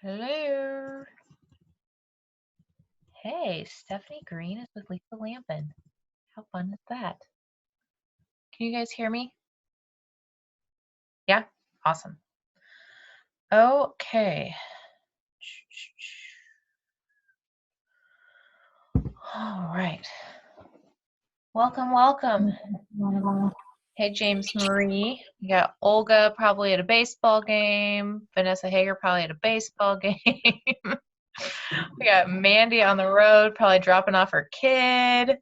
Hello. Hey, Stephanie Green is with Lisa Lampin. How fun is that? Can you guys hear me? Yeah? Awesome. Okay. All right. Welcome, welcome. Hey, James Marie. We got Olga probably at a baseball game. Vanessa Hager probably at a baseball game. We got Mandy on the road, probably dropping off her kid.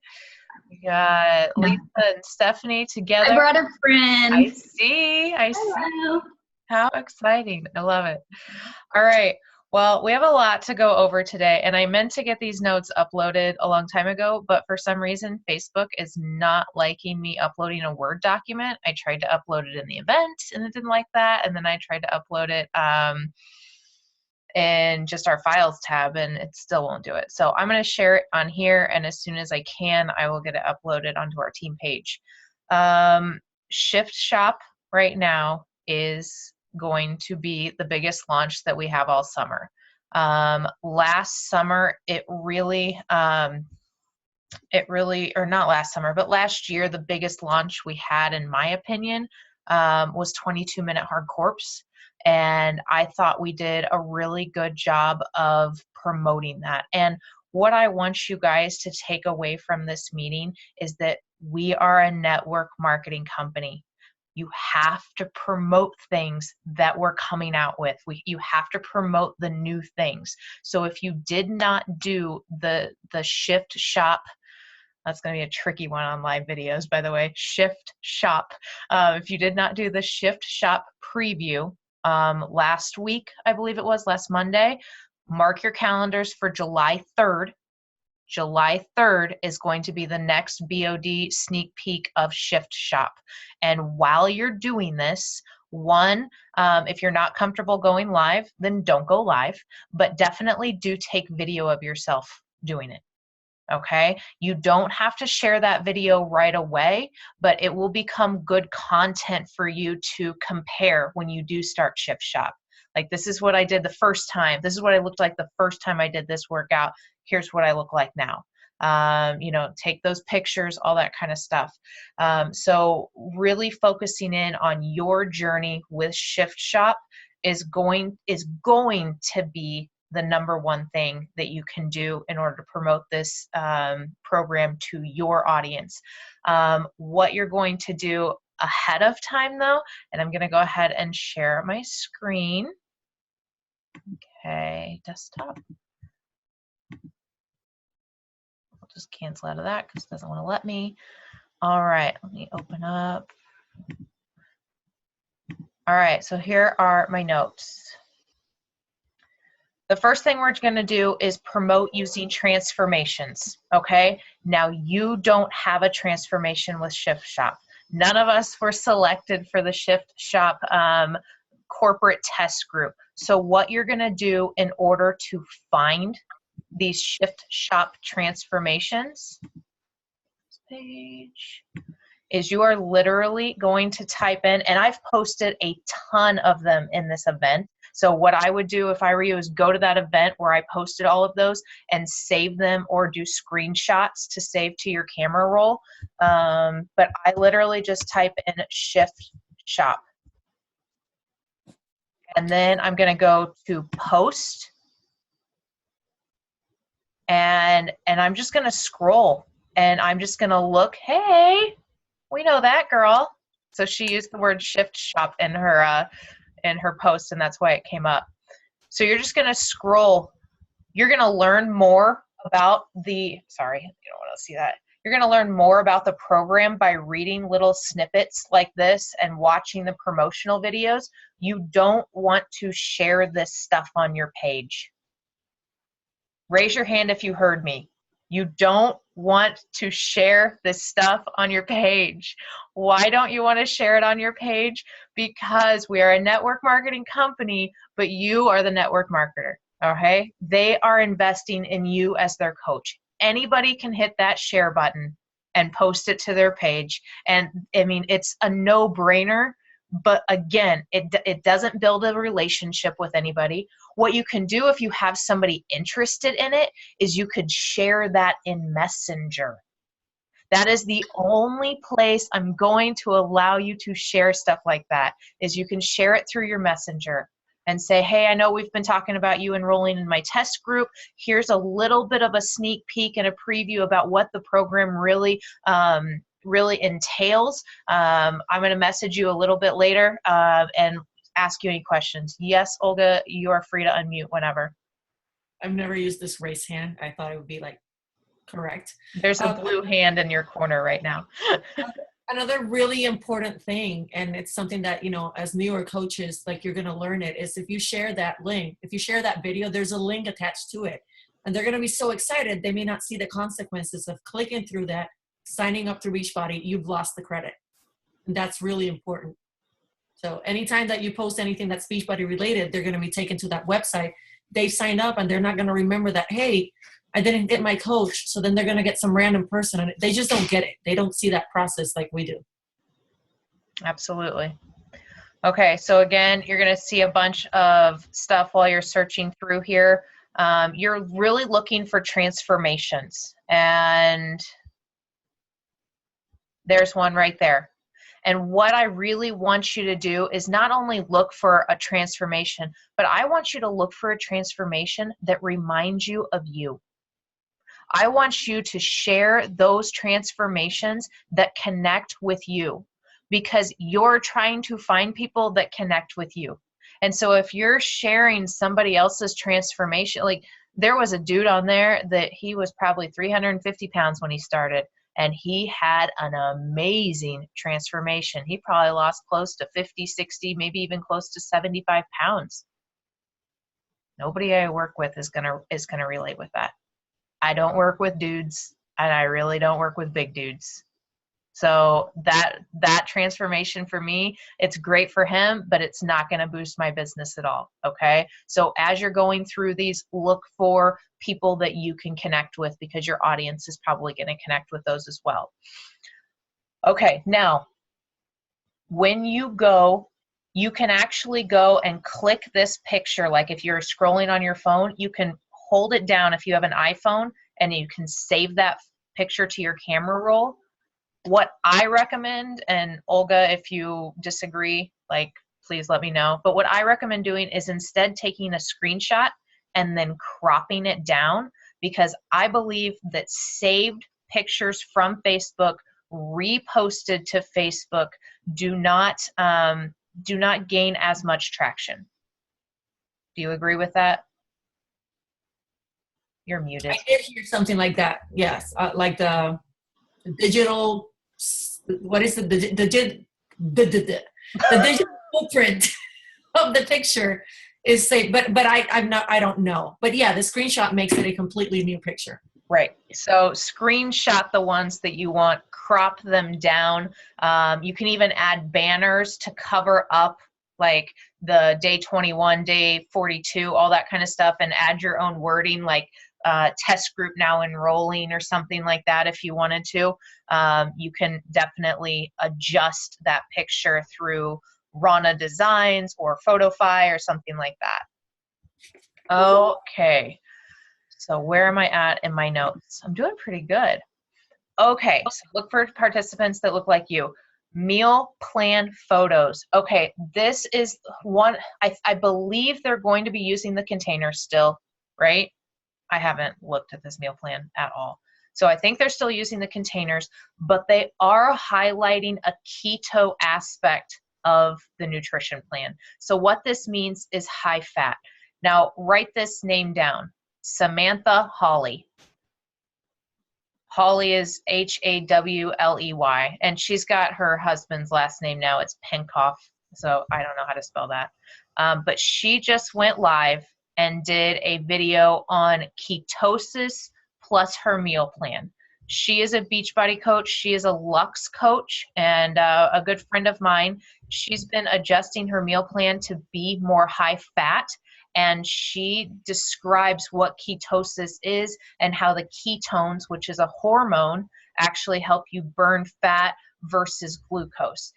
We got Lisa and Stephanie together. I brought a friend. I see. Hello. How exciting. I love it. All right. Well, we have a lot to go over today, and I meant to get these notes uploaded a long time ago, but for some reason, Facebook is not liking me uploading a Word document. I tried to upload it in the event, and it didn't like that, and then I tried to upload it in just our files tab, and it still won't do it. So I'm going to share it on here, and as soon as I can, I will get it uploaded onto our team page. Shift Shop right now is going to be the biggest launch that we have all summer. Last summer, or not last summer, but last year, the biggest launch we had, in my opinion, was 22-minute Hard Corpse. And I thought we did a really good job of promoting that. And what I want you guys to take away from this meeting is that we are a network marketing company. You have to promote things that we're coming out with. You have to promote the new things. So if you did not do the Shift Shop, that's going to be a tricky one on live videos, by the way, Shift Shop. If you did not do the Shift Shop preview last week, I believe it was, last Monday, mark your calendars for July 3rd. July 3rd is going to be the next BOD sneak peek of Shift Shop. And while you're doing this, one, if you're not comfortable going live, then don't go live, but definitely do take video of yourself doing it. Okay, you don't have to share that video right away, but it will become good content for you to compare when you do start Shift Shop. Like, this is what I did the first time. This is what I looked like the first time I did this workout. Here's what I look like now. Take those pictures, all that kind of stuff. So really focusing in on your journey with Shift Shop is going to be the number one thing that you can do in order to promote this program to your audience. What you're going to do ahead of time, though, and I'm going to go ahead and share my screen. Okay, desktop. I'll just cancel out of that because it doesn't want to let me. All right, let me open up. All right, so here are my notes. The first thing we're going to do is promote using transformations, okay? Now, you don't have a transformation with Shift Shop. None of us were selected for the Shift Shop corporate test group. So what you're going to do in order to find these Shift Shop transformations page is you are literally going to type in, and I've posted a ton of them in this event. So what I would do if I were you is go to that event where I posted all of those and save them, or do screenshots to save to your camera roll. But I literally just type in Shift Shop. And then I'm going to go to post. And I'm just going to scroll. And I'm just going to look, hey, we know that girl. So she used the word Shift Shop in her post, and that's why it came up. So you're just going to scroll. You're going to learn more about the, sorry, you don't want to see that. You're going to learn more about the program by reading little snippets like this and watching the promotional videos. You don't want to share this stuff on your page. Raise your hand if you heard me. You don't want to share this stuff on your page. Why don't you want to share it on your page? Because we are a network marketing company, but you are the network marketer, okay? They are investing in you as their coach. Anybody can hit that share button and post it to their page. And I mean, it's a no-brainer But again, it doesn't build a relationship with anybody. What you can do if you have somebody interested in it is you could share that in Messenger. That is the only place I'm going to allow you to share stuff like that, is you can share it through your Messenger and say, hey, I know we've been talking about you enrolling in my test group. Here's a little bit of a sneak peek and a preview about what the program really entails. I'm going to message you a little bit later and ask you any questions. Yes, Olga, you are free to unmute whenever. I've never used this raise hand. I thought it would be like correct. There's a blue hand in your corner right now. Another really important thing, and it's something that, you know, as newer coaches, like, you're going to learn it, is if you share that link, if you share that video, there's a link attached to it. And they're going to be so excited, they may not see the consequences of clicking through that, signing up to Beachbody. You've lost the credit. And that's really important. So anytime that you post anything that's Beachbody related, they're going to be taken to that website. They sign up and they're not going to remember that, hey, I didn't get my coach. So then they're going to get some random person, and they just don't get it. They don't see that process like we do. Absolutely. Okay, so again, you're going to see a bunch of stuff while you're searching through here. You're really looking for transformations, and there's one right there. And what I really want you to do is not only look for a transformation, but I want you to look for a transformation that reminds you of you. I want you to share those transformations that connect with you, because you're trying to find people that connect with you. And so if you're sharing somebody else's transformation, like, there was a dude on there that he was probably 350 pounds when he started, and he had an amazing transformation. He probably lost close to 50, 60, maybe even close to 75 pounds. Nobody I work with is gonna relate with that. I don't work with dudes, and I really don't work with big dudes. So that transformation for me, it's great for him, but it's not going to boost my business at all. Okay. So as you're going through these, look for people that you can connect with, because your audience is probably going to connect with those as well. Okay. Now, when you go, you can actually go and click this picture. Like, if you're scrolling on your phone, you can hold it down if you have an iPhone, and you can save that picture to your camera roll. What I recommend, and Olga, if you disagree, like, please let me know. But what I recommend doing is instead taking a screenshot and then cropping it down, because I believe that saved pictures from Facebook, reposted to Facebook, do not gain as much traction. Do you agree with that? You're muted. I did hear something like that. Yes, like the digital. What is it? The digital footprint of the picture is safe, but I don't know. But yeah, the screenshot makes it a completely new picture. Right. So screenshot the ones that you want, crop them down. You can even add banners to cover up, like, the day 21, day 42, all that kind of stuff, and add your own wording, like test group now enrolling or something like that. If you wanted to, you can definitely adjust that picture through Rana Designs or Photofy or something like that. Okay. So where am I at in my notes? I'm doing pretty good. Okay, so look for participants that look like you. Meal plan photos. Okay, this is one, I believe they're going to be using the containers still, right? I haven't looked at this meal plan at all. So I think they're still using the containers, but they are highlighting a keto aspect of the nutrition plan. So what this means is high fat. Now, write this name down. Samantha Hawley. Hawley is Hawley, and she's got her husband's last name now. It's Penkoff, so I don't know how to spell that. But she just went live and did a video on ketosis plus her meal plan. She is a Beachbody coach. She is a Lux coach and a good friend of mine. She's been adjusting her meal plan to be more high fat, and she describes what ketosis is and how the ketones, which is a hormone, actually help you burn fat versus glucose.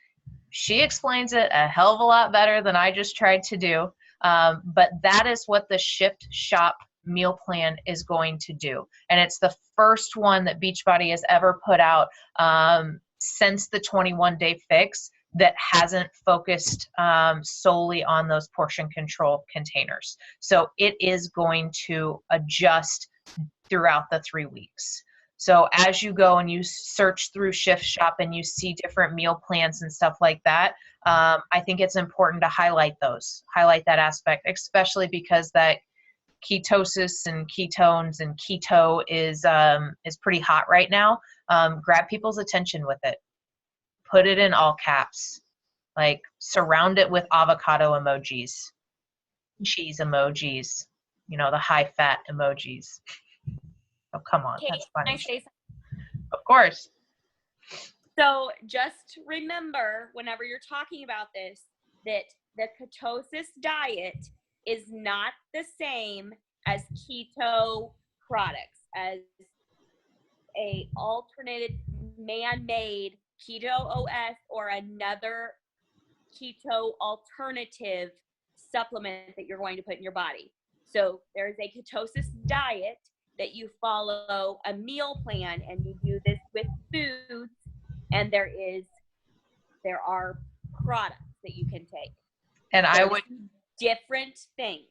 She explains it a hell of a lot better than I just tried to do. But that is what the Shift Shop meal plan is going to do. And it's the first one that Beachbody has ever put out since the 21-day fix that hasn't focused solely on those portion control containers. So it is going to adjust throughout the 3 weeks. So as you go and you search through Shift Shop and you see different meal plans and stuff like that, I think it's important to highlight that aspect, especially because that ketosis and ketones and keto is pretty hot right now. Grab people's attention with it. Put it in all caps. Like, surround it with avocado emojis, cheese emojis, the high fat emojis. Oh, come on. Kate, That's funny. can I say something? Of course. So just remember, whenever you're talking about this, that the ketosis diet is not the same as keto products, as a alternated man-made keto OS or another keto alternative supplement that you're going to put in your body. So there's a ketosis diet that you follow a meal plan, and you do this with foods, and there are products that you can take. And So I would different things.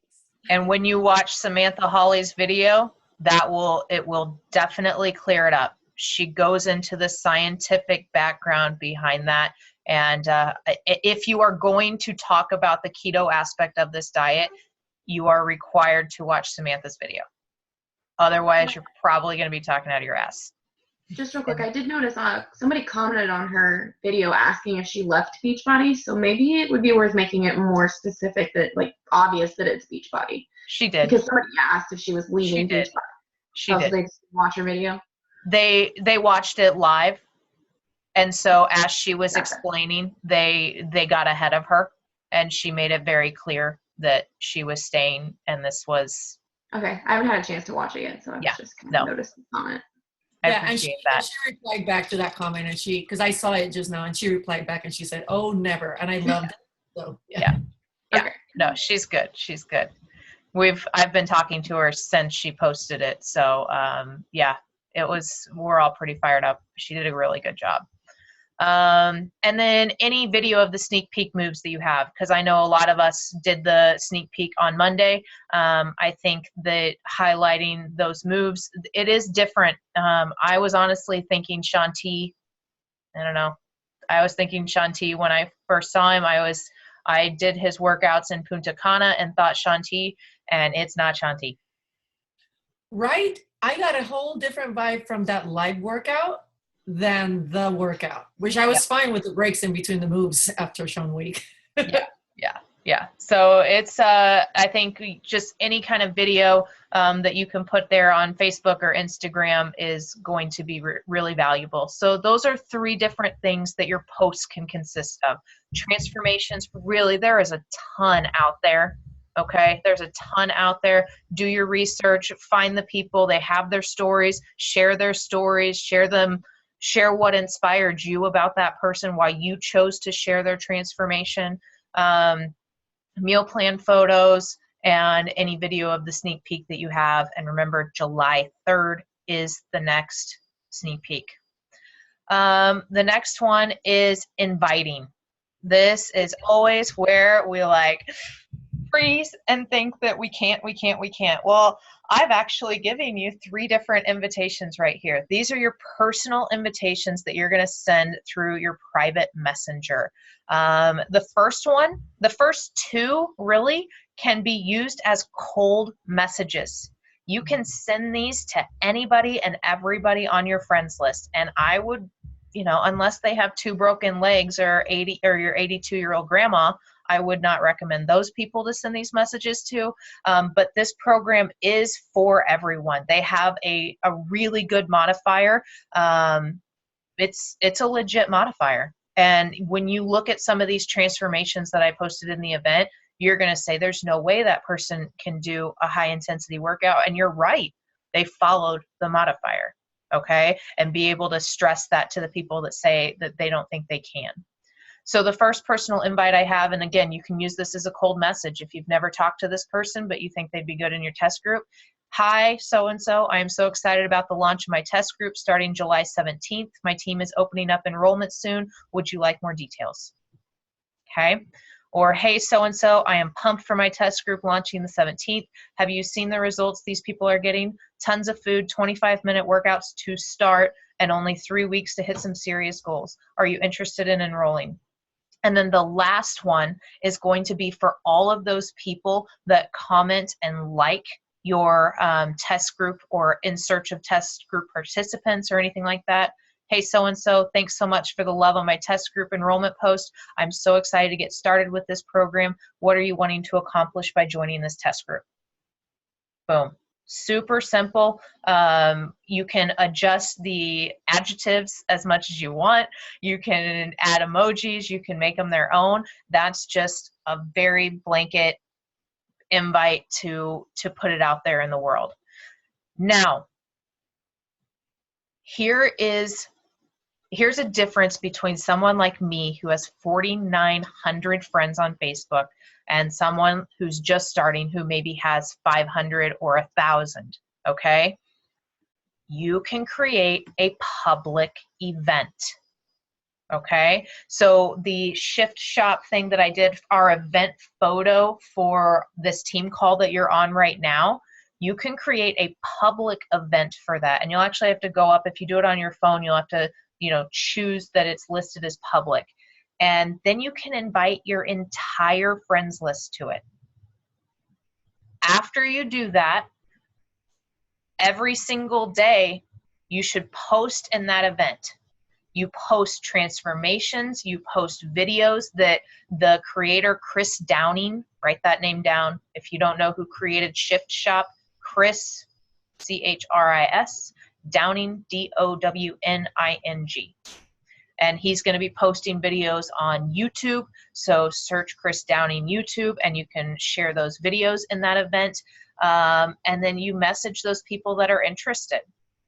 And when you watch Samantha Hawley's video, it will definitely clear it up. She goes into the scientific background behind that. And if you are going to talk about the keto aspect of this diet, you are required to watch Samantha's video. Otherwise, you're probably going to be talking out of your ass. Just real quick, I did notice somebody commented on her video asking if she left Beachbody, so maybe it would be worth making it more specific, that obvious that it's Beachbody. She did. Because somebody asked if she was leaving She did. Beachbody. She So did. they just watch her video? They watched it live, and so as she was Gotcha. explaining, they got ahead of her, and she made it very clear that she was staying, and this was. Okay, I haven't had a chance to watch it yet, so I was just kind of noticed the comment. I Yeah, appreciate and that. she replied back to that comment, and because I saw it just now, and she replied back and she said, "Oh, never," and I loved it. So Yeah. Okay. No, she's good. She's good. I've been talking to her since she posted it. So yeah, we're all pretty fired up. She did a really good job. And then any video of the sneak peek moves that you have, because I know a lot of us did the sneak peek on Monday. I think that highlighting those moves, it is different. I was honestly thinking Shanti. I don't know. I was thinking Shanti when I first saw him. I did his workouts in Punta Cana and thought Shanti, and it's not Shanti. right, I got a whole different vibe from that live workout than the workout, which I was fine with the breaks in between the moves after Sean Week. Yeah. So it's, I think just any kind of video that you can put there on Facebook or Instagram is going to be really valuable. So those are 3 different things that your posts can consist of. Transformations, really, there is a ton out there. Okay, there's a ton out there. Do your research, find the people, they have their stories, share their stories, share what inspired you about that person, why you chose to share their transformation. Meal plan photos, and any video of the sneak peek that you have. And remember, July 3rd is the next sneak peek. The next one is inviting. This is always where we freeze and think that we can't. Well, I've actually given you 3 different invitations right here. These are your personal invitations that you're going to send through your private messenger. The first 2 really can be used as cold messages. You can send these to anybody and everybody on your friends list. And I would, unless they have 2 broken legs or your 82-year-old grandma, I would not recommend those people to send these messages to. But this program is for everyone. They have a really good modifier. It's a legit modifier. And when you look at some of these transformations that I posted in the event, you're going to say there's no way that person can do a high intensity workout. And you're right. They followed the modifier. Okay. And be able to stress that to the people that say that they don't think they can. So the first personal invite I have, and again, you can use this as a cold message if you've never talked to this person, but you think they'd be good in your test group. Hi, so-and-so. I am so excited about the launch of my test group starting July 17th. My team is opening up enrollment soon. Would you like more details? Okay. Or, hey, so-and-so, I am pumped for my test group launching the 17th. Have you seen the results these people are getting? Tons of food, 25-minute workouts to start, and only 3 weeks to hit some serious goals. Are you interested in enrolling? And then the last one is going to be for all of those people that comment and like your test group or in search of test group participants or anything like that. Hey, so-and-so, thanks so much for the love on my test group enrollment post. I'm so excited to get started with this program. What are you wanting to accomplish by joining this test group? Boom. Super simple. You can adjust the adjectives as much as you want. You can add emojis. You can make them their own. That's just a very blanket invite to put it out there in the world. Now, here's a difference between someone like me who has 4,900 friends on Facebook and someone who's just starting who maybe has 500 or 1,000, okay? You can create a public event, okay? So the Shift Shop thing that I did, our event photo for this team call that you're on right now, you can create a public event for that. And you'll actually have to go up, if you do it on your phone, you'll have to choose that it's listed as public. And then you can invite your entire friends list to it. After you do that, every single day, you should post in that event. You post transformations, you post videos that the creator, Chris Downing, write that name down. If you don't know who created Shift Shop, Chris, C-H-R-I-S, Downing, D-O-W-N-I-N-G. And he's going to be posting videos on YouTube. So search Chris Downing YouTube and you can share those videos in that event. And then you message those people that are interested.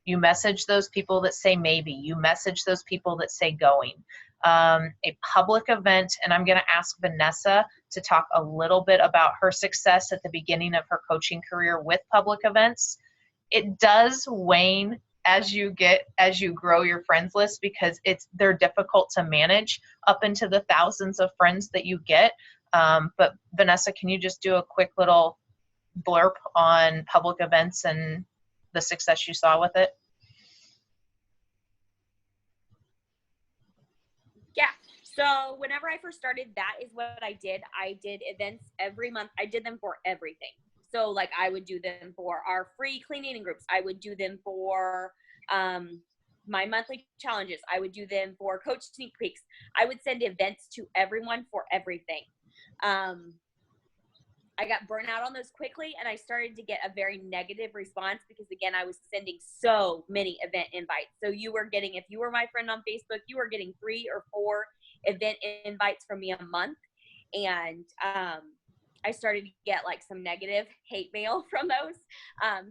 You message those people that say maybe. You message those people that say going. A public event, and I'm going to ask Vanessa to talk a little bit about her success at the beginning of her coaching career with public events. It does wane as you grow your friends list because they're difficult to manage up into the thousands of friends that you get. But Vanessa, can you just do a quick little blurb on public events and the success you saw with it? Yeah. So whenever I first started, that is what I did. I did events every month. I did them for everything. So like I would do them for our free clean eating groups. I would do them for my monthly challenges. I would do them for coach sneak peeks. I would send events to everyone for everything. I got burnt out on those quickly and I started to get a very negative response because again, I was sending so many event invites. So if you were my friend on Facebook, you were getting 3 or 4 event invites from me a month. And I started to get like some negative hate mail from those.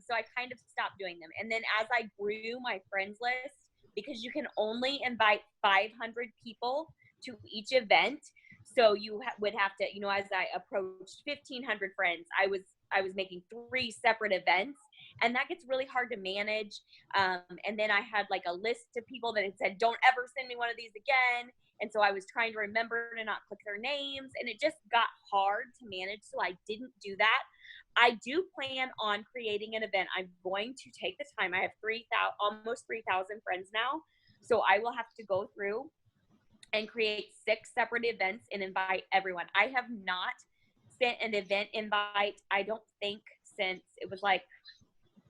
So I kind of stopped doing them. And then as I grew my friends list, because you can only invite 500 people to each event. So you would have to, as I approached 1,500 friends, I was making 3 separate events, and that gets really hard to manage. And then I had like a list of people that had said, don't ever send me one of these again. And so I was trying to remember to not click their names, and it just got hard to manage. So I didn't do that. I do plan on creating an event. I'm going to take the time. I have almost 3,000 friends now. So I will have to go through and create 6 separate events and invite everyone. I have not sent an event invite, I don't think, since it was like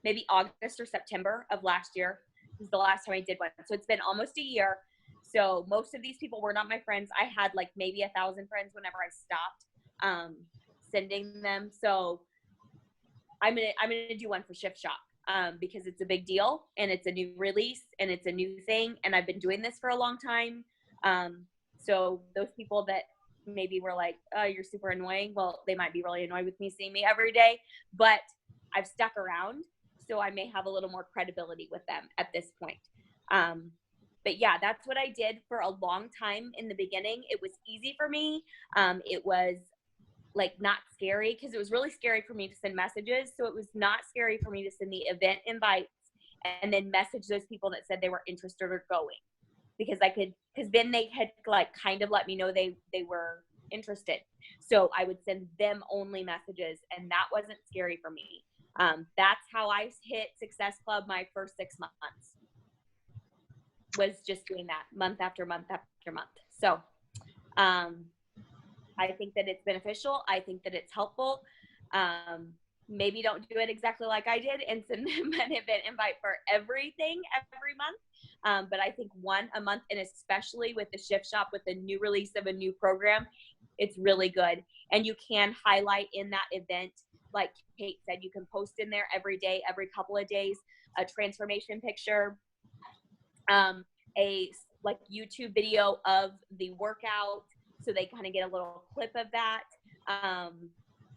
maybe August or September of last year. This is the last time I did one. So it's been almost a year. So most of these people were not my friends. I had like maybe 1,000 friends whenever I stopped sending them. So I'm gonna do one for Shift Shop because it's a big deal and it's a new release and it's a new thing. And I've been doing this for a long time. So those people that maybe were like, oh, you're super annoying. Well, they might be really annoyed with me seeing me every day, but I've stuck around. So I may have a little more credibility with them at this point. But yeah, that's what I did for a long time in the beginning. It was easy for me. It was like not scary, because it was really scary for me to send messages. So it was not scary for me to send the event invites and then message those people that said they were interested or going, because then they had like kind of let me know they were interested. So I would send them only messages, and that wasn't scary for me. That's how I hit Success Club my first 6 months, was just doing that month after month after month. So I think that it's beneficial. I think that it's helpful. Maybe don't do it exactly like I did and send them an event invite for everything every month. But I think one a month, and especially with the Shift Shop, with the new release of a new program, it's really good. And you can highlight in that event, like Kate said, you can post in there every day, every couple of days, a transformation picture, a like YouTube video of the workout, so they kind of get a little clip of that,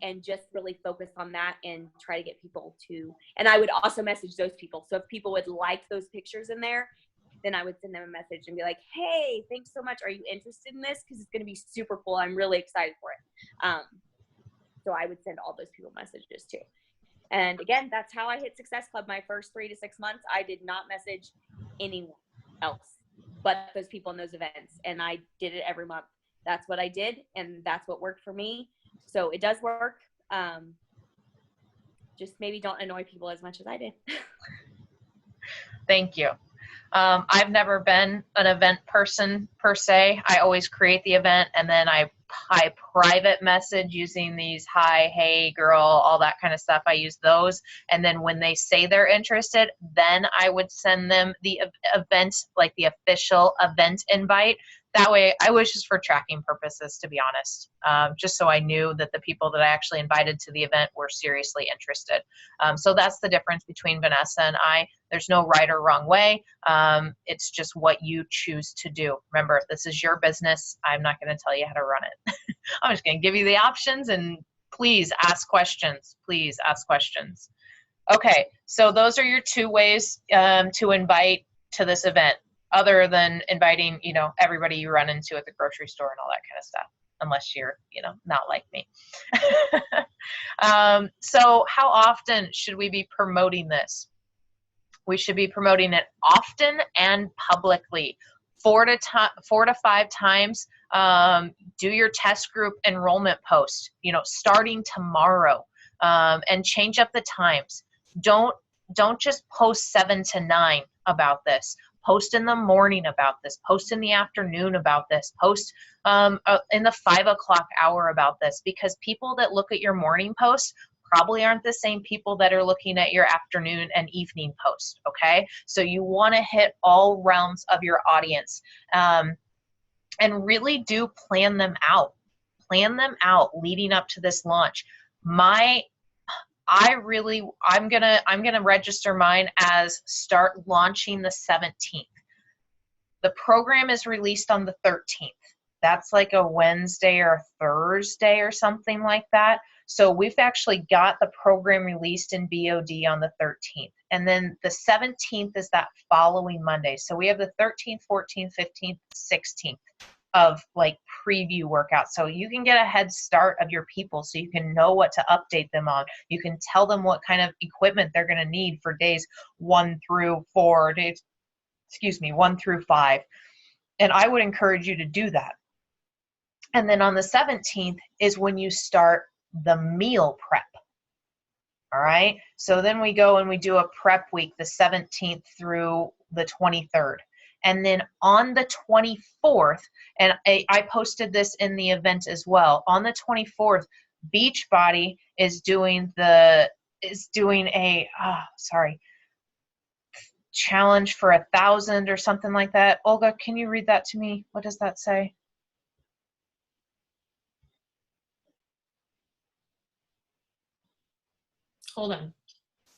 and just really focus on that and try to get people to, and I would also message those people. So if people would like those pictures in there, then I would send them a message and be like, hey, thanks so much. Are you interested in this? Because it's going to be super cool. I'm really excited for it. So I would send all those people messages too. And again, that's how I hit Success Club my first 3 to 6 months. I did not message anyone else but those people in those events. And I did it every month. That's what I did. And that's what worked for me. So it does work. Just maybe don't annoy people as much as I did. Thank you. I've never been an event person per se. I always create the event, and then I private message using these hi, hey, girl, all that kind of stuff. I use those. And then when they say they're interested, then I would send them the event, like the official event invite. That way, I was just for tracking purposes, to be honest, just so I knew that the people that I actually invited to the event were seriously interested. So that's the difference between Vanessa and I. There's no right or wrong way. It's just what you choose to do. Remember, this is your business. I'm not going to tell you how to run it. I'm just going to give you the options, and please ask questions. Please ask questions. Okay, so those are your 2 ways to invite to this event, other than inviting, everybody you run into at the grocery store and all that kind of stuff, unless you're, not like me. So how often should we be promoting this? We should be promoting it often and publicly. 4 to 5 times. Do your test group enrollment post, starting tomorrow, and change up the times. Don't just post 7 to 9 about this. Post in the morning about this. Post in the afternoon about this. Post in the 5 o'clock hour about this, because people that look at your morning posts probably aren't the same people that are looking at your afternoon and evening post, okay? So you want to hit all realms of your audience, and really do plan them out. Plan them out leading up to this launch. I'm gonna register mine as start launching the 17th. The program is released on the 13th. That's like a Wednesday or a Thursday or something like that. So we've actually got the program released in BOD on the 13th. And then the 17th is that following Monday. So we have the 13th, 14th, 15th, 16th of like preview workouts. So you can get a head start of your people, so you can know what to update them on. You can tell them what kind of equipment they're going to need for days 1 through 5. And I would encourage you to do that. And then on the 17th is when you start the meal prep. All right. So then we go and we do a prep week, the 17th through the 23rd. And then on the 24th, and I posted this in the event as well, on the 24th, Beachbody is doing a challenge for 1,000 or something like that. Olga, can you read that to me? What does that say? Hold on.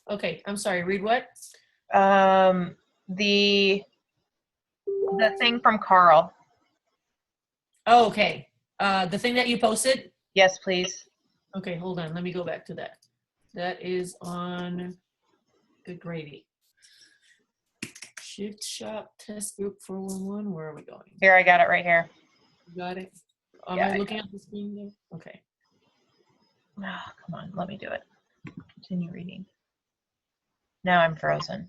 Okay, I'm sorry. Read what? The thing from Carl. Oh, okay. The thing that you posted? Yes, please. Okay, hold on. Let me go back to that. That is on Good Gravy. Shift shop test group 411. Where are we going? Here, I got it right here. Got it. Am Yeah, I I looking at the screen there? Okay. Oh, come on, let me do it. Continue reading. Now I'm frozen.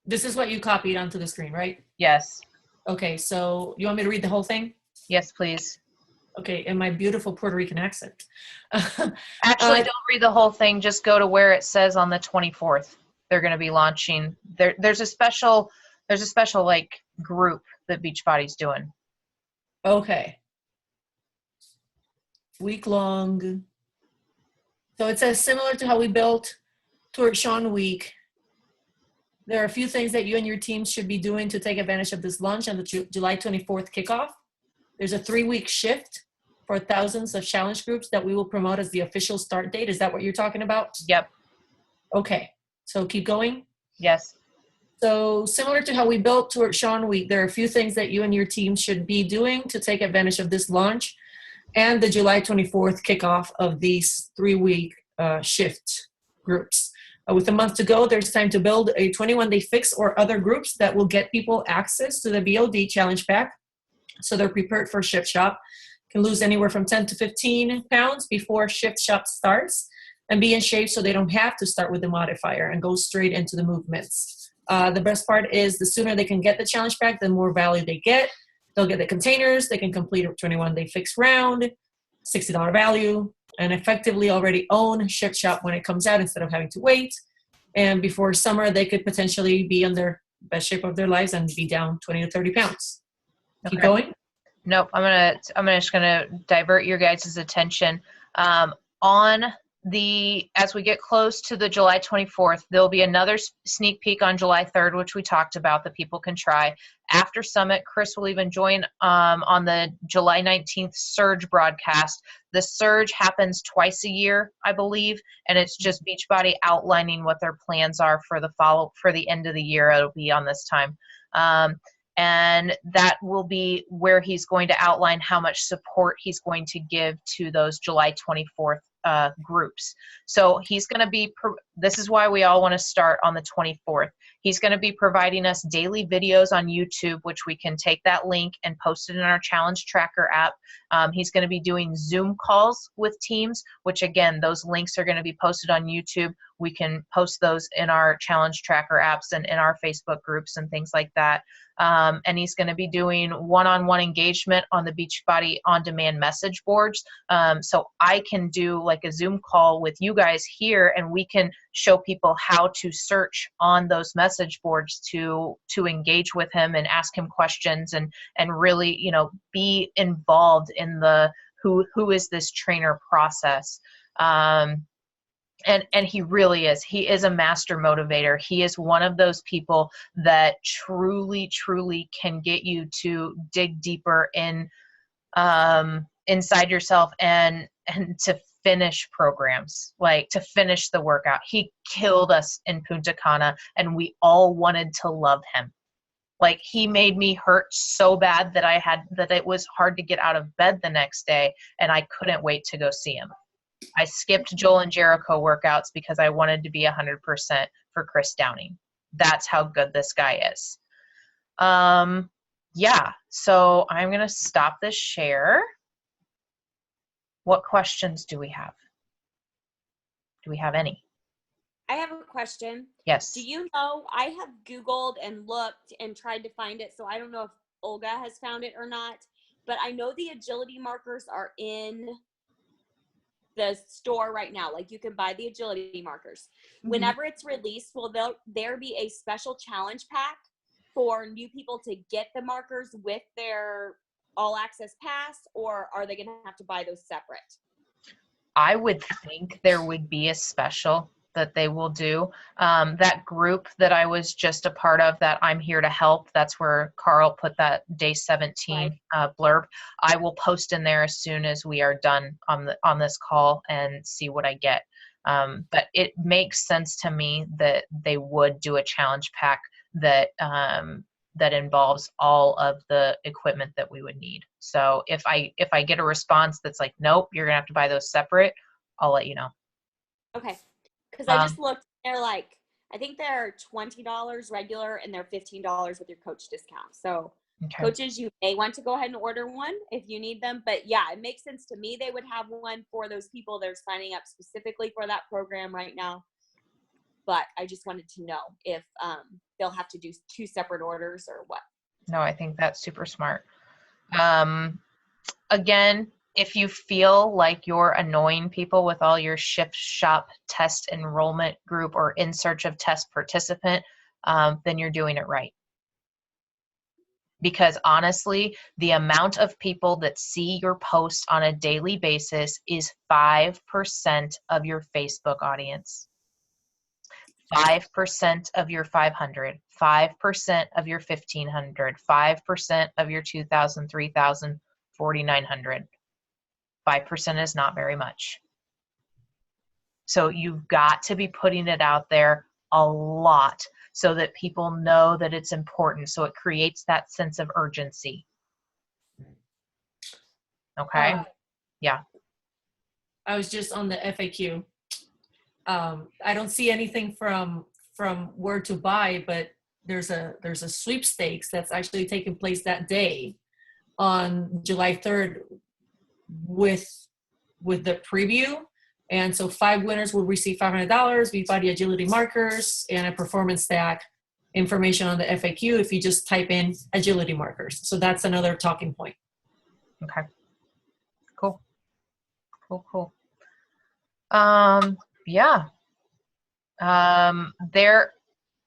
This is what you copied onto the screen, right? Yes. Okay, so you want me to read the whole thing? Yes, please. Okay, in my beautiful Puerto Rican accent. Actually, don't read the whole thing. Just go to where it says on the 24th. They're going to be launching. There's a special like group that Beachbody's doing. Okay. Week long. So it says similar to how we built Tour Sean Week. There are a few things that you and your team should be doing to take advantage of this launch and the July 24th kickoff. There's a 3-week shift for thousands of challenge groups that we will promote as the official start date. Is that what you're talking about? Yep. Okay, so keep going. Yes. So similar to how we built Tour Sean Week, there are a few things that you and your team should be doing to take advantage of this launch and the July 24th kickoff of these 3-week shift groups. With a month to go, there's time to build a 21-day fix or other groups that will get people access to the BOD Challenge Pack so they're prepared for Shift Shop. Can lose anywhere from 10 to 15 pounds before Shift Shop starts and be in shape so they don't have to start with the modifier and go straight into the movements. The best part is the sooner they can get the Challenge Pack, the more value they get. They'll get the containers, they can complete a 21-day fix round, $60 value, and effectively already own Shift Shop when it comes out instead of having to wait. And before summer, they could potentially be in their best shape of their lives and be down 20 to 30 pounds. Keep going. Nope. I'm just gonna divert your guys' attention. As we get close to the July 24th, there'll be another sneak peek on July 3rd, which we talked about that people can try. After Summit, Chris will even join on the July 19th Surge broadcast. The Surge happens twice a year, I believe, and it's just Beachbody outlining what their plans are for the end of the year. It'll be on this time. And that will be where he's going to outline how much support he's going to give to those July 24th groups. So he's going to be, this is why we all want to start on the 24th. He's going to be providing us daily videos on YouTube, which we can take that link and post it in our Challenge Tracker app. He's going to be doing Zoom calls with teams, which again, those links are going to be posted on YouTube. We can post those in our Challenge Tracker apps and in our Facebook groups and things like that. And he's going to be doing one-on-one engagement on the Beachbody on-demand message boards. So I can do like a Zoom call with you guys here, and we can show people how to search on those message boards to engage with him and ask him questions and really, be involved in the who is this trainer process. And he really is. He is a master motivator. He is one of those people that truly, truly can get you to dig deeper in inside yourself and to finish programs, like to finish the workout. He killed us in Punta Cana, and we all wanted to love him. Like, he made me hurt so bad that it was hard to get out of bed the next day, and I couldn't wait to go see him. I skipped Joel and Jericho workouts because I wanted to be 100% for Chris Downing. That's how good this guy is. Yeah, so I'm going to stop this share. What questions do we have? Do we have any? I have a question. Yes. Do you know, I have Googled and looked and tried to find it, so I don't know if Olga has found it or not, but I know the agility markers are in the store right now. Like, you can buy the agility markers. Mm-hmm. Whenever it's released, will there be a special challenge pack for new people to get the markers with their all access pass, or are they going to have to buy those separate? I would think there would be a special that they will do. That group that I was just a part of, that I'm here to help, that's where Carl put that day 17 blurb. I will post in there as soon as we are done on this call and see what I get. But it makes sense to me that they would do a challenge pack that involves all of the equipment that we would need. So if I get a response that's like, nope, you're gonna have to buy those separate, I'll let you know. Okay. Because I just looked, they're like, I think they're $20 regular and they're $15 with your coach discount. So Okay. coaches, you may want to go ahead and order one if you need them. But yeah, it makes sense to me. They would have one for those people that are signing up specifically for that program right now. But I just wanted to know if they'll have to do 2 separate orders or what. No, I think that's super smart. Again, if you feel like you're annoying people with all your Shift Shop test enrollment group or in search of test participant, then you're doing it right. Because honestly, the amount of people that see your post on a daily basis is 5% of your Facebook audience. 5% of your 500, 5% of your 1,500, 5% of your 2,000, 3,000, 4,900. 5% is not very much. So you've got to be putting it out there a lot so that people know that it's important. So it creates that sense of urgency. Okay? Yeah. I was just on the FAQ. I don't see anything from where to buy, but there's a sweepstakes that's actually taking place that day on July 3rd with the preview. And so 5 winners will receive $500 Beachbody agility markers and a performance stack. Information on the FAQ if you just type in agility markers. So that's another talking point. Okay. Cool. Yeah. There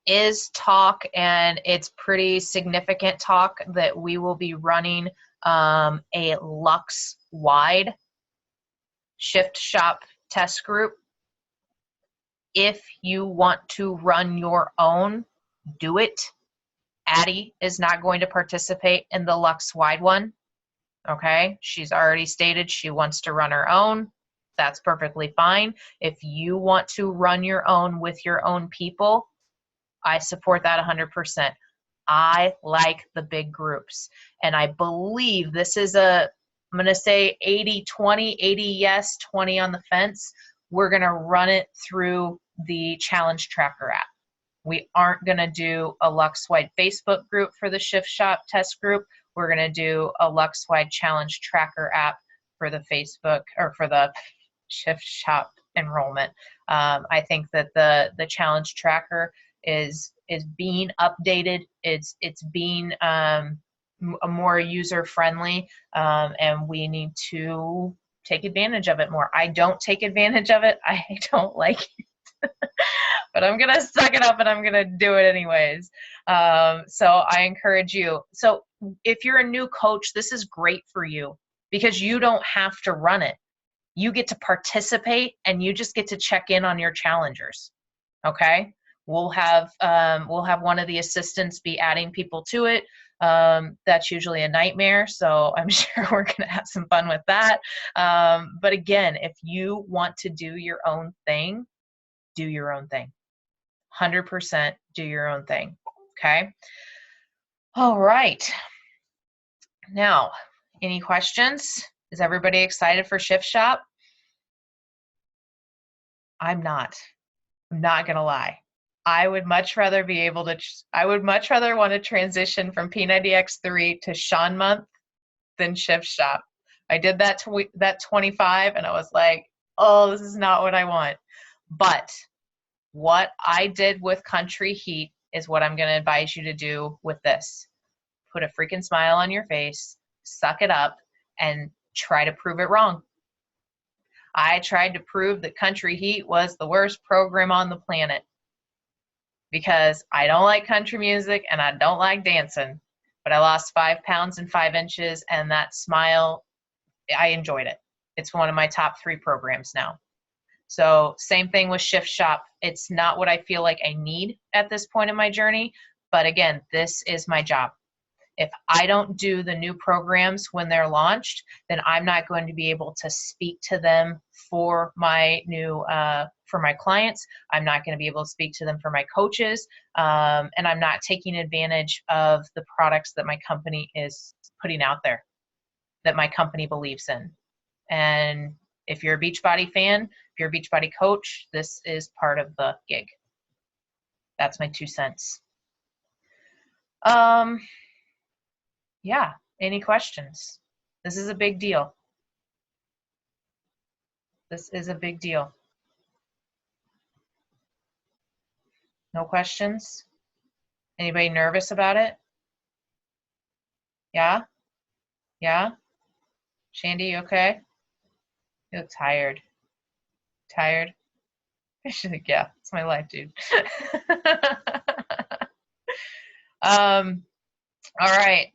is talk, and it's pretty significant talk, that we will be running a Lux-wide Shift Shop test group. If you want to run your own, do it. Addie is not going to participate in the Lux-wide one. Okay, she's already stated she wants to run her own. That's perfectly fine. If you want to run your own with your own people, I support that 100%. I like the big groups. And I believe this is I'm going to say 80-20, 80 yes, 20 on the fence. We're going to run it through the Challenge Tracker app. We aren't going to do a Lux-wide Facebook group for the Shift Shop test group. We're going to do a Lux-wide Challenge Tracker app for the Facebook or for the Shift Shop enrollment. I think that the Challenge Tracker is being updated. It's being more user friendly, and we need to take advantage of it more. I don't take advantage of it. I don't like it. But I'm going to suck it up and I'm going to do it anyways. So I encourage you. So if you're a new coach, this is great for you because you don't have to run it. You get to participate and you just get to check in on your challengers. Okay. We'll have one of the assistants be adding people to it. That's usually a nightmare. So I'm sure we're going to have some fun with that. But again, if you want to do your own thing, do your own thing. 100% do your own thing. Okay. All right. Now, any questions? Is everybody excited for Shift Shop? I'm not going to lie. I would much rather want to transition from P90X3 to Sean month than Shift Shop. I did that 25 and I was like, oh, this is not what I want. But what I did with Country Heat is what I'm going to advise you to do with this. Put a freaking smile on your face, suck it up, and try to prove it wrong. I tried to prove that Country Heat was the worst program on the planet because I don't like country music and I don't like dancing, but I lost 5 pounds and 5 inches, and that smile, I enjoyed it. It's one of my top 3 programs now. So same thing with Shift Shop. It's not what I feel like I need at this point in my journey, but again, this is my job. If I don't do the new programs when they're launched, then I'm not going to be able to speak to them for my new for my clients. I'm not going to be able to speak to them for my coaches, and I'm not taking advantage of the products that my company is putting out there, that my company believes in. And if you're a Beachbody fan, if you're a Beachbody coach, this is part of the gig. That's my 2 cents. Yeah, any questions? This is a big deal. This is a big deal. No questions? Anybody nervous about it? Yeah? Yeah? Shandy, you okay? You look tired. Tired? She's like, yeah, it's my life, dude. All right.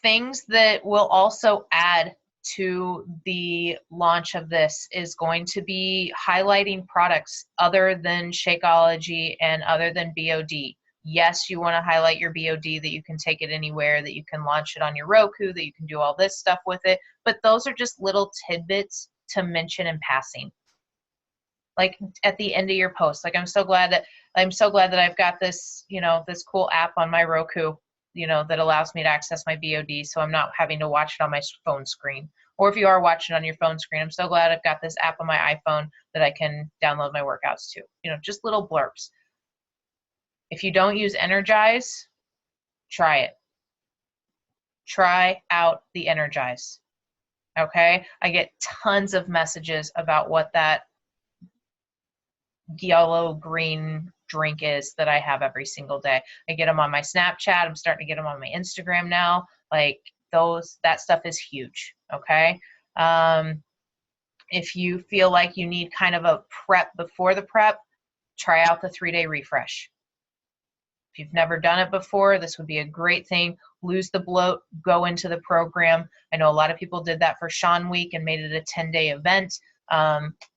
Things that will also add to the launch of this is going to be highlighting products other than Shakeology and other than BOD. Yes, you want to highlight your BOD, that you can take it anywhere, that you can launch it on your Roku, that you can do all this stuff with it. But those are just little tidbits to mention in passing. Like at the end of your post. Like I'm so glad that I've got this, this cool app on my Roku, that allows me to access my BOD, so I'm not having to watch it on my phone screen. Or if you are watching on your phone screen, I'm so glad I've got this app on my iPhone that I can download my workouts to. Just little blurbs. If you don't use Energize, try it. Try out the Energize. Okay? I get tons of messages about what that yellow green drink is that I have every single day. I get them on my Snapchat. I'm starting to get them on my Instagram now. Like that stuff is huge. Okay. If you feel like you need kind of a prep before the prep, try out the 3-day refresh. If you've never done it before, this would be a great thing. Lose the bloat, go into the program. I know a lot of people did that for Sean Week and made it a 10-day event.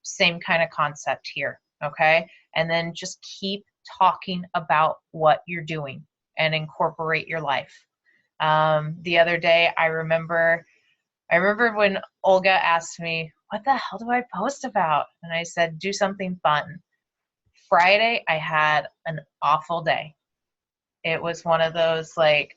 Same kind of concept here. Okay. And then just keep talking about what you're doing and incorporate your life. The other day, I remember when Olga asked me, what the hell do I post about? And I said, do something fun. Friday, I had an awful day. It was one of those like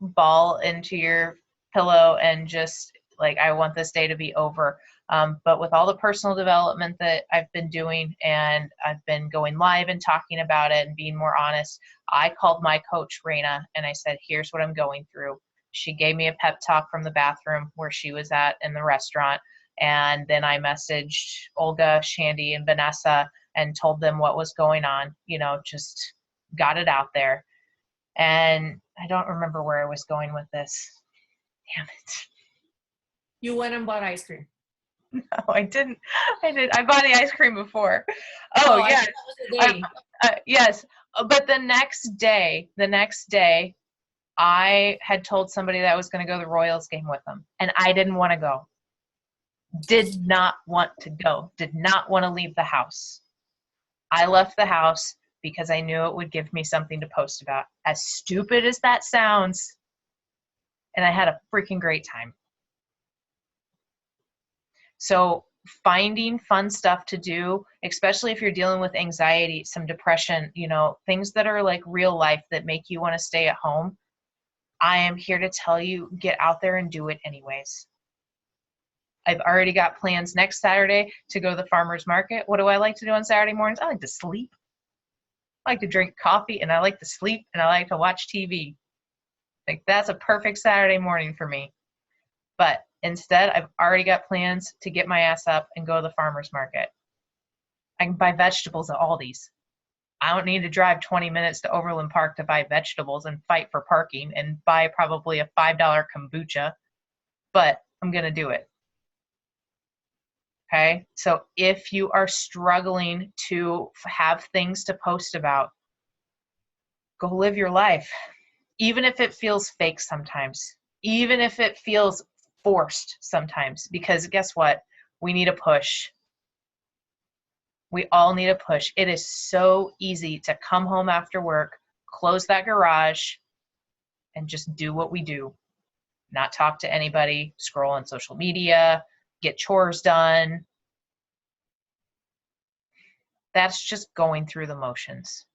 ball into your pillow and just like, I want this day to be over. But with all the personal development that I've been doing, and I've been going live and talking about it and being more honest, I called my coach, Raina, and I said, here's what I'm going through. She gave me a pep talk from the bathroom where she was at in the restaurant. And then I messaged Olga, Shandy, and Vanessa and told them what was going on, just got it out there. And I don't remember where I was going with this. Damn it. You went and bought ice cream. No, I didn't. I bought the ice cream before. Oh, I yes. thought that was the day. Yes. But the next day, I had told somebody that I was going to go to the Royals game with them, and I didn't want to go. Did not want to go. Did not want to leave the house. I left the house because I knew it would give me something to post about. As stupid as that sounds, and I had a freaking great time. So finding fun stuff to do, especially if you're dealing with anxiety, some depression, things that are like real life that make you want to stay at home, I am here to tell you, get out there and do it anyways. I've already got plans next Saturday to go to the farmer's market. What do I like to do on Saturday mornings? I like to sleep. I like to drink coffee, and I like to sleep, and I like to watch TV. Like, that's a perfect Saturday morning for me. But instead, I've already got plans to get my ass up and go to the farmer's market. I can buy vegetables at Aldi's. I don't need to drive 20 minutes to Overland Park to buy vegetables and fight for parking and buy probably a $5 kombucha, but I'm going to do it. Okay? So if you are struggling to have things to post about, go live your life. Even if it feels fake sometimes, even if it feels forced sometimes, because guess what? We need a push. We all need a push. It is so easy to come home after work, close that garage, and just do what we do. Not talk to anybody, scroll on social media, get chores done. That's just going through the motions.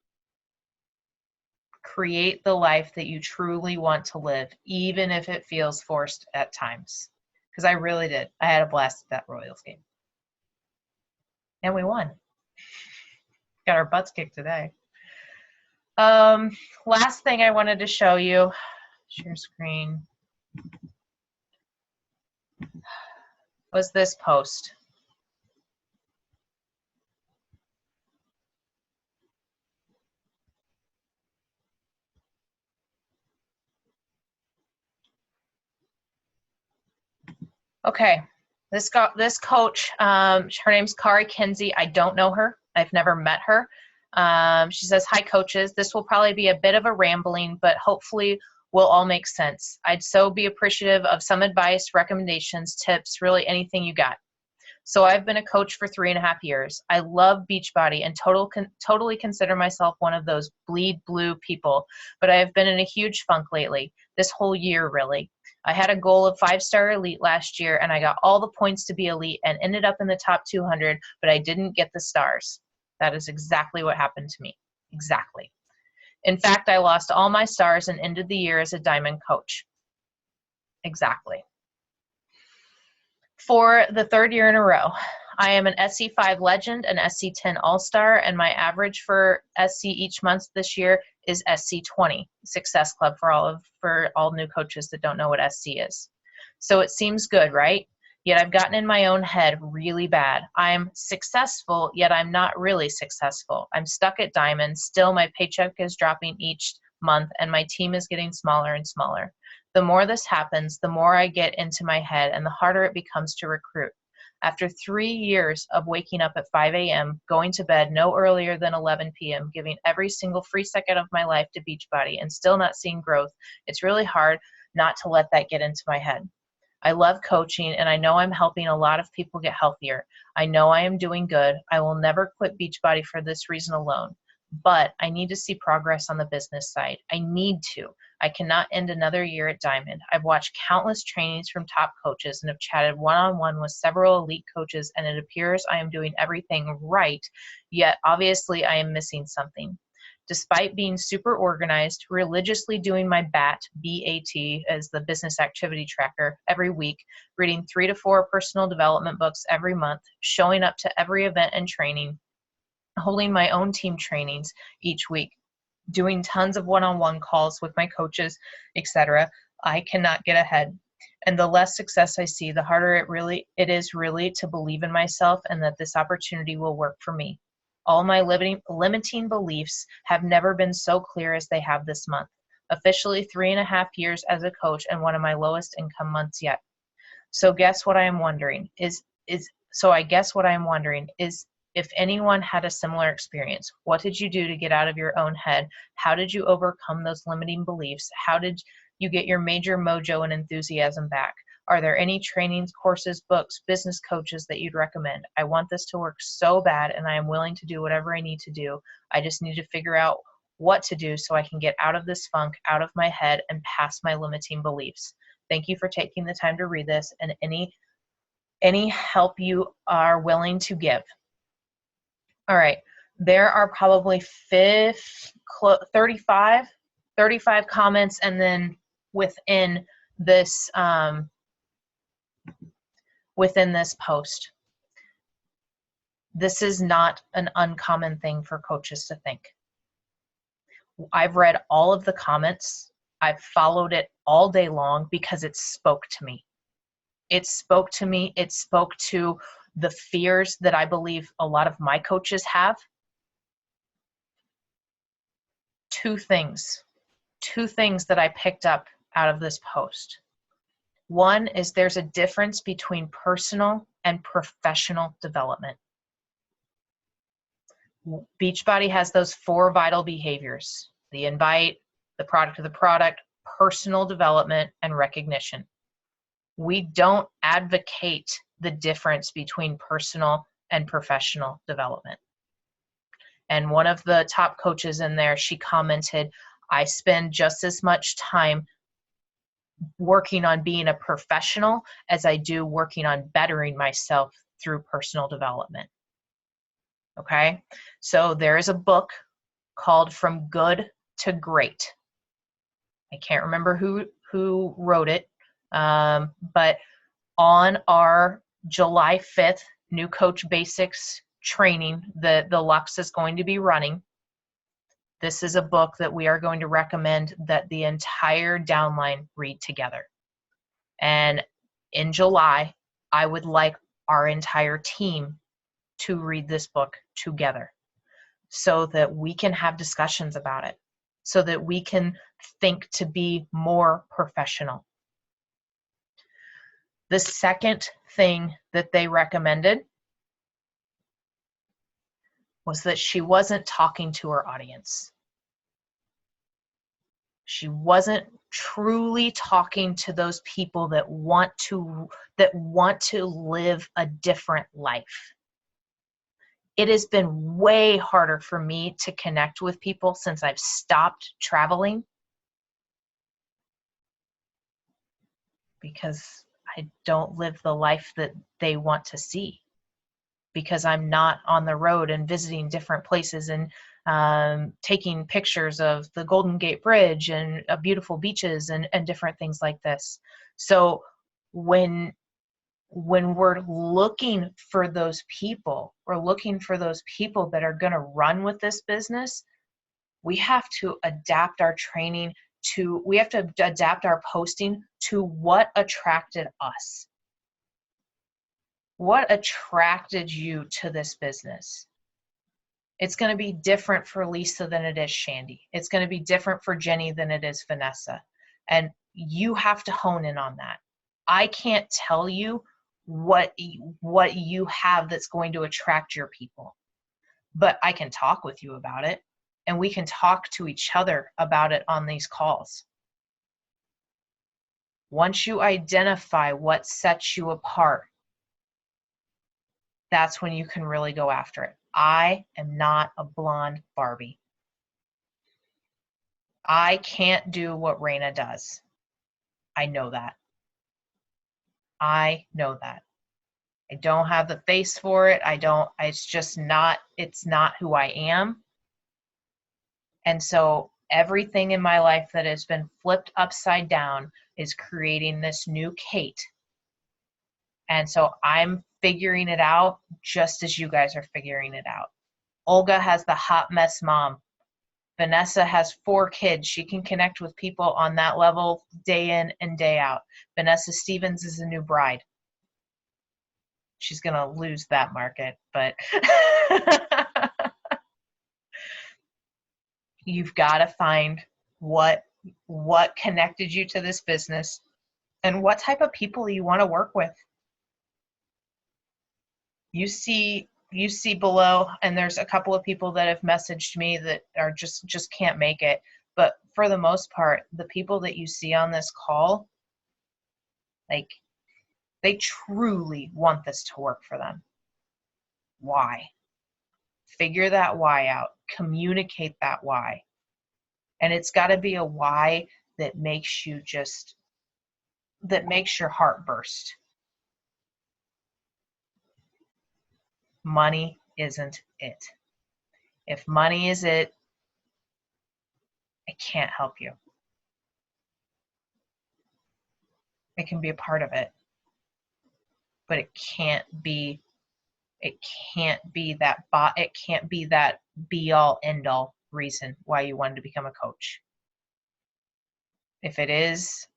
Create the life that you truly want to live, even if it feels forced at times. Because I really did. I had a blast at that Royals game. And we won. Got our butts kicked today. Last thing I wanted to show you, share screen, was this post. Okay, this coach, her name's Kari Kinsey. I don't know her. I've never met her. She says, "Hi, coaches. This will probably be a bit of a rambling, but hopefully will all make sense. I'd so be appreciative of some advice, recommendations, tips, really anything you got. So I've been a coach for 3.5 years. I love Beachbody and totally consider myself one of those bleed blue people, but I have been in a huge funk lately, this whole year really. I had a goal of 5-star elite last year and I got all the points to be elite and ended up in the top 200, but I didn't get the stars. That is exactly what happened to me. Exactly. In fact, I lost all my stars and ended the year as a diamond coach. Exactly. For the 3rd year in a row, I am an SC5 legend, an SC10 all-star, and my average for SC each month this year is SC20, Success Club for all new coaches that don't know what SC is. So it seems good, right? Yet I've gotten in my own head really bad. I'm successful, yet I'm not really successful. I'm stuck at diamond. Still, my paycheck is dropping each month, and my team is getting smaller and smaller. The more this happens, the more I get into my head and the harder it becomes to recruit. After 3 years of waking up at 5 a.m., going to bed no earlier than 11 p.m., giving every single free second of my life to Beachbody and still not seeing growth, it's really hard not to let that get into my head. I love coaching and I know I'm helping a lot of people get healthier. I know I am doing good. I will never quit Beachbody for this reason alone. But I need to see progress on the business side. I need to. I cannot end another year at Diamond. I've watched countless trainings from top coaches and have chatted one-on-one with several elite coaches, and it appears I am doing everything right, yet obviously I am missing something. Despite being super organized, religiously doing my BAT, B-A-T, as the business activity tracker, every week, reading 3 to 4 personal development books every month, showing up to every event and training, holding my own team trainings each week, doing tons of one-on-one calls with my coaches, etc., I cannot get ahead. And the less success I see, the harder it is really to believe in myself and that this opportunity will work for me. All my limiting beliefs have never been so clear as they have this month. Officially 3.5 years as a coach and one of my lowest income months yet. So guess what I am wondering is if anyone had a similar experience. What did you do to get out of your own head? How did you overcome those limiting beliefs? How did you get your major mojo and enthusiasm back? Are there any trainings, courses, books, business coaches that you'd recommend? I want this to work so bad and I am willing to do whatever I need to do. I just need to figure out what to do so I can get out of this funk, out of my head, and past my limiting beliefs. Thank you for taking the time to read this and any help you are willing to give. All right, there are probably 35 comments, and then within this post. This is not an uncommon thing for coaches to think. I've read all of the comments. I've followed it all day long because it spoke to me. It spoke to me. It spoke to the fears that I believe a lot of my coaches have. Two things that I picked up out of this post. One is there's a difference between personal and professional development. Beachbody has those 4 vital behaviors: the invite, the product of the product, personal development, and recognition. We don't advocate the difference between personal and professional development. And one of the top coaches in there, she commented, I spend just as much time working on being a professional as I do working on bettering myself through personal development. Okay, so there is a book called From Good to Great. I can't remember who wrote it, but on our July 5th New Coach Basics training that the Lux is going to be running, This is a book that we are going to recommend that the entire downline read together. And in July, I would like our entire team to read this book together so that we can have discussions about it, so that we can think to be more professional. The second thing that they recommended was that she wasn't talking to her audience. She wasn't truly talking to those people that want to live a different life. It has been way harder for me to connect with people since I've stopped traveling, because I don't live the life that they want to see, because I'm not on the road and visiting different places and taking pictures of the Golden Gate Bridge and beautiful beaches and different things like this. So when we're looking for those people, we're looking for those people that are going to run with this business, we have to adapt our training to, we have to adapt our posting to what attracted us. What attracted you to this business? It's going to be different for Lisa than it is Shandy. It's going to be different for Jenny than it is Vanessa. And you have to hone in on that. I can't tell you what you have that's going to attract your people, but I can talk with you about it, and we can talk to each other about it on these calls. Once you identify what sets you apart, that's when you can really go after it. I am not a blonde Barbie. I can't do what Raina does. I know that. I know that. I don't have the face for it. It's just not, it's not who I am. And so everything in my life that has been flipped upside down is creating this new Kate. And so I'm figuring it out just as you guys are figuring it out. Olga has the hot mess mom. Vanessa has 4 kids. She can connect with people on that level day in and day out. Vanessa Stevens is a new bride. She's going to lose that market, but you've got to find what connected you to this business and what type of people you want to work with. You see below, and there's a couple of people that have messaged me that are just can't make it. But for the most part, the people that you see on this call, like, they truly want this to work for them. Why? Figure that why out. Communicate that why. And it's got to be a why that makes your heart burst. Money isn't it. If money is it, I can't help you. It can be a part of it, but it can't be that be all end all reason why you wanted to become a coach. If it is,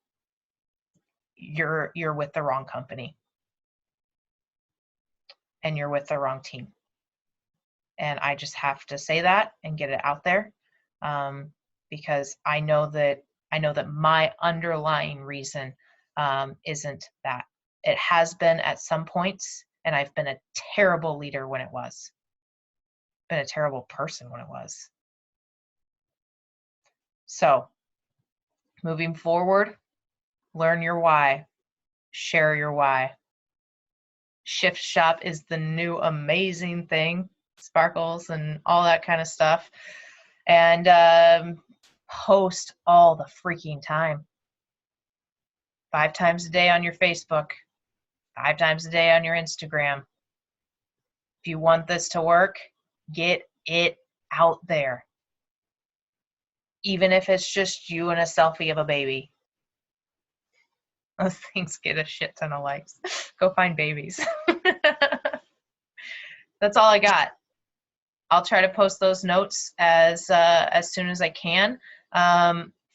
you're with the wrong company, and you're with the wrong team. And I just have to say that and get it out there, because I know that my underlying reason isn't that. It has been at some points, and I've been a terrible leader when it was. Been a terrible person when it was. So, moving forward, learn your why, share your why. Shift Shop is the new amazing thing, sparkles and all that kind of stuff. And post all the freaking time. 5 times a day on your Facebook, 5 times a day on your Instagram. If you want this to work, get it out there. Even if it's just you and a selfie of a baby. Those things get a shit ton of likes. Go find babies. That's all I got. I'll try to post those notes as soon as I can.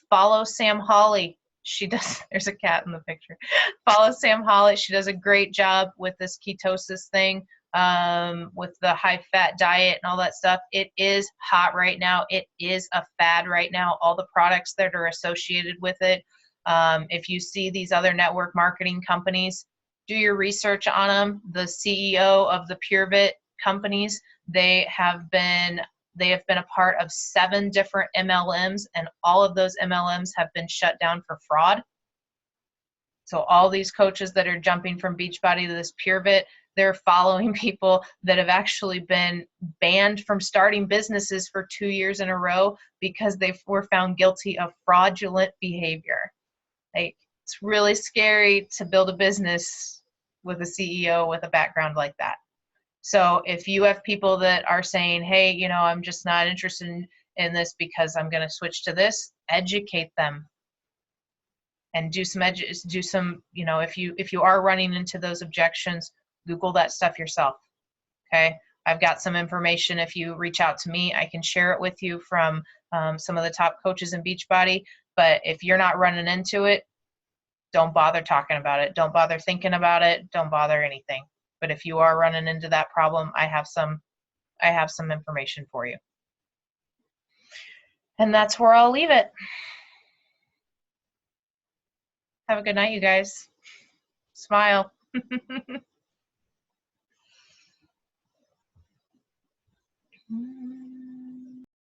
Follow Sam Hawley. She does, there's a cat in the picture. Follow Sam Hawley. She does a great job with this ketosis thing, with the high fat diet and all that stuff. It is hot right now. It is a fad right now. All the products that are associated with it. If you see these other network marketing companies, do your research on them. The CEO of the PureVit companies, they have been a part of 7 different MLMs, and all of those MLMs have been shut down for fraud. So all these coaches that are jumping from Beachbody to this PureVit, they're following people that have actually been banned from starting businesses for 2 years in a row because they were found guilty of fraudulent behavior. Like, it's really scary to build a business with a CEO with a background like that. So if you have people that are saying, hey, you know, I'm just not interested in this because I'm going to switch to this, educate them and do some, you know, if you are running into those objections, Google that stuff yourself. Okay. I've got some information. If you reach out to me, I can share it with you from some of the top coaches in Beachbody. But if you're not running into it, don't bother talking about it. Don't bother thinking about it. Don't bother anything. But if you are running into that problem, I have some information for you. And that's where I'll leave it. Have a good night, you guys. Smile.